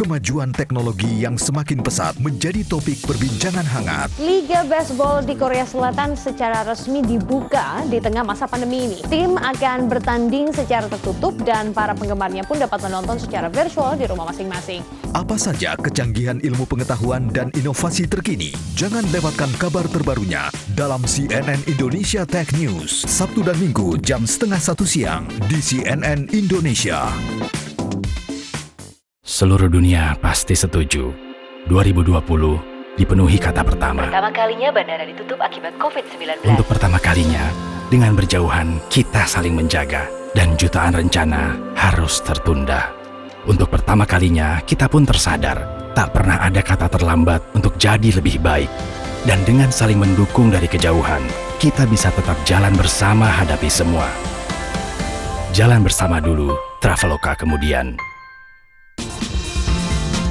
Kemajuan teknologi yang semakin pesat menjadi topik perbincangan hangat. Liga Baseball di Korea Selatan secara resmi dibuka di tengah masa pandemi ini. Tim akan bertanding secara tertutup dan para penggemarnya pun dapat menonton secara virtual di rumah masing-masing. Apa saja kecanggihan ilmu pengetahuan dan inovasi terkini? Jangan lewatkan kabar terbarunya dalam CNN Indonesia Tech News, Sabtu dan Minggu jam 12:30 siang di CNN Indonesia. Seluruh dunia pasti setuju. 2020 dipenuhi kata pertama. Pertama kalinya bandara ditutup akibat COVID-19. Untuk pertama kalinya, dengan berjauhan kita saling menjaga dan jutaan rencana harus tertunda. Untuk pertama kalinya kita pun tersadar tak pernah ada kata terlambat untuk jadi lebih baik. Dan dengan saling mendukung dari kejauhan, kita bisa tetap jalan bersama hadapi semua. Jalan bersama dulu, Traveloka kemudian.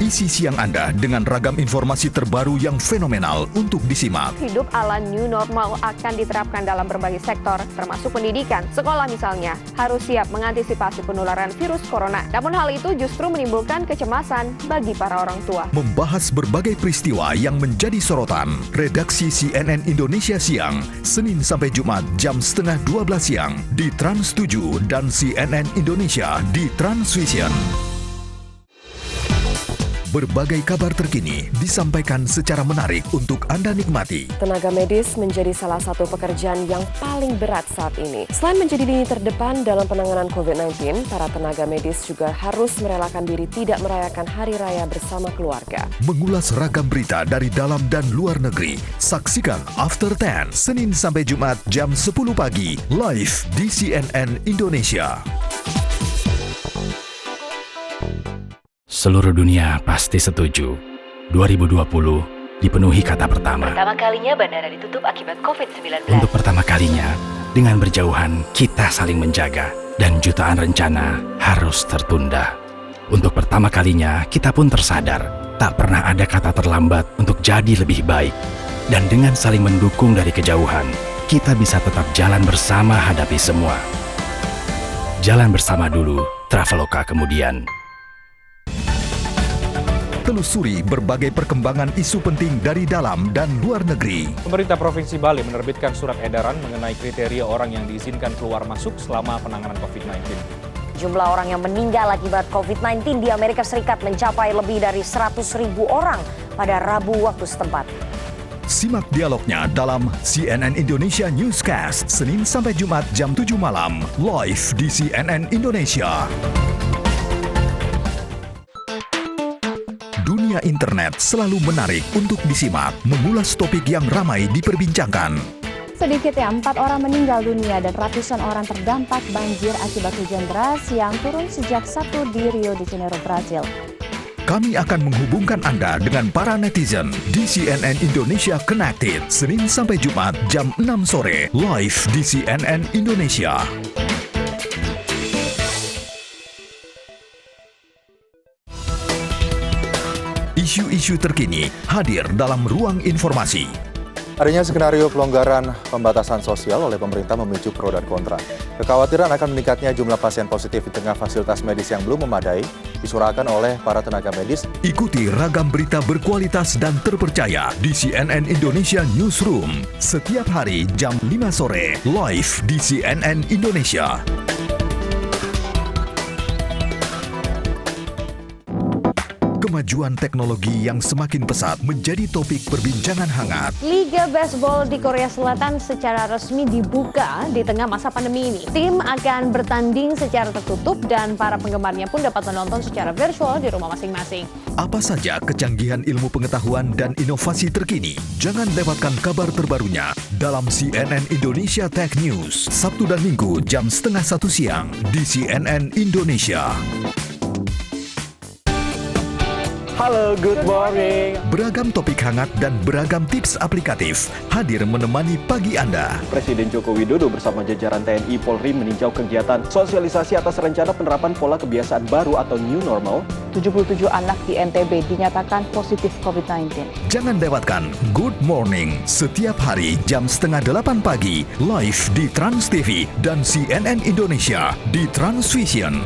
Isi siang Anda dengan ragam informasi terbaru yang fenomenal untuk disimak. Hidup ala new normal akan diterapkan dalam berbagai sektor, termasuk pendidikan. Sekolah misalnya harus siap mengantisipasi penularan virus corona. Namun hal itu justru menimbulkan kecemasan bagi para orang tua. Membahas berbagai peristiwa yang menjadi sorotan, redaksi CNN Indonesia Siang, Senin sampai Jumat jam 11:30 siang di Trans 7 dan CNN Indonesia di Transvision. Berbagai kabar terkini disampaikan secara menarik untuk Anda nikmati. Tenaga medis menjadi salah satu pekerjaan yang paling berat saat ini. Selain menjadi lini terdepan dalam penanganan COVID-19, para tenaga medis juga harus merelakan diri tidak merayakan hari raya bersama keluarga. Mengulas ragam berita dari dalam dan luar negeri, saksikan After 10, Senin sampai Jumat jam 10 pagi, live di CNN Indonesia. Seluruh dunia pasti setuju. 2020 dipenuhi kata pertama. Pertama kalinya bandara ditutup akibat COVID-19. Untuk pertama kalinya, dengan berjauhan kita saling menjaga dan jutaan rencana harus tertunda. Untuk pertama kalinya kita pun tersadar tak pernah ada kata terlambat untuk jadi lebih baik. Dan dengan saling mendukung dari kejauhan, kita bisa tetap jalan bersama hadapi semua. Jalan bersama dulu, Traveloka kemudian. Telusuri berbagai perkembangan isu penting dari dalam dan luar negeri. Pemerintah Provinsi Bali menerbitkan surat edaran mengenai kriteria orang yang diizinkan keluar masuk selama penanganan COVID-19. Jumlah orang yang meninggal akibat COVID-19 di Amerika Serikat mencapai lebih dari 100.000 orang pada Rabu waktu setempat. Simak dialognya dalam CNN Indonesia Newscast, Senin sampai Jumat jam 7 malam, live di CNN Indonesia. Dunia internet selalu menarik untuk disimak, mengulas topik yang ramai diperbincangkan. Sedikitnya 4 orang meninggal dunia dan ratusan orang terdampak banjir akibat hujan deras yang turun sejak Sabtu di Rio de Janeiro, Brazil. Kami akan menghubungkan Anda dengan para netizen di CNN Indonesia Connected, Senin sampai Jumat jam 6 sore, live di CNN Indonesia. Isu-isu terkini hadir dalam ruang informasi. Adanya skenario pelonggaran pembatasan sosial oleh pemerintah memicu pro dan kontra. Kekhawatiran akan meningkatnya jumlah pasien positif di tengah fasilitas medis yang belum memadai disurahkan oleh para tenaga medis. Ikuti ragam berita berkualitas dan terpercaya di CNN Indonesia Newsroom setiap hari jam 5 sore, live di CNN Indonesia. Kemajuan teknologi yang semakin pesat menjadi topik perbincangan hangat. Liga Baseball di Korea Selatan secara resmi dibuka di tengah masa pandemi ini. Tim akan bertanding secara tertutup dan para penggemarnya pun dapat menonton secara virtual di rumah masing-masing. Apa saja kecanggihan ilmu pengetahuan dan inovasi terkini? Jangan lewatkan kabar terbarunya dalam CNN Indonesia Tech News, Sabtu dan Minggu jam 12:30 siang di CNN Indonesia. Halo, good morning. Beragam topik hangat dan beragam tips aplikatif hadir menemani pagi Anda. Presiden Joko Widodo bersama jajaran TNI Polri meninjau kegiatan sosialisasi atas rencana penerapan pola kebiasaan baru atau new normal. 77 anak di NTB dinyatakan positif COVID-19. Jangan lewatkan Good Morning setiap hari jam 7:30 pagi live di Trans TV dan CNN Indonesia di Transvision.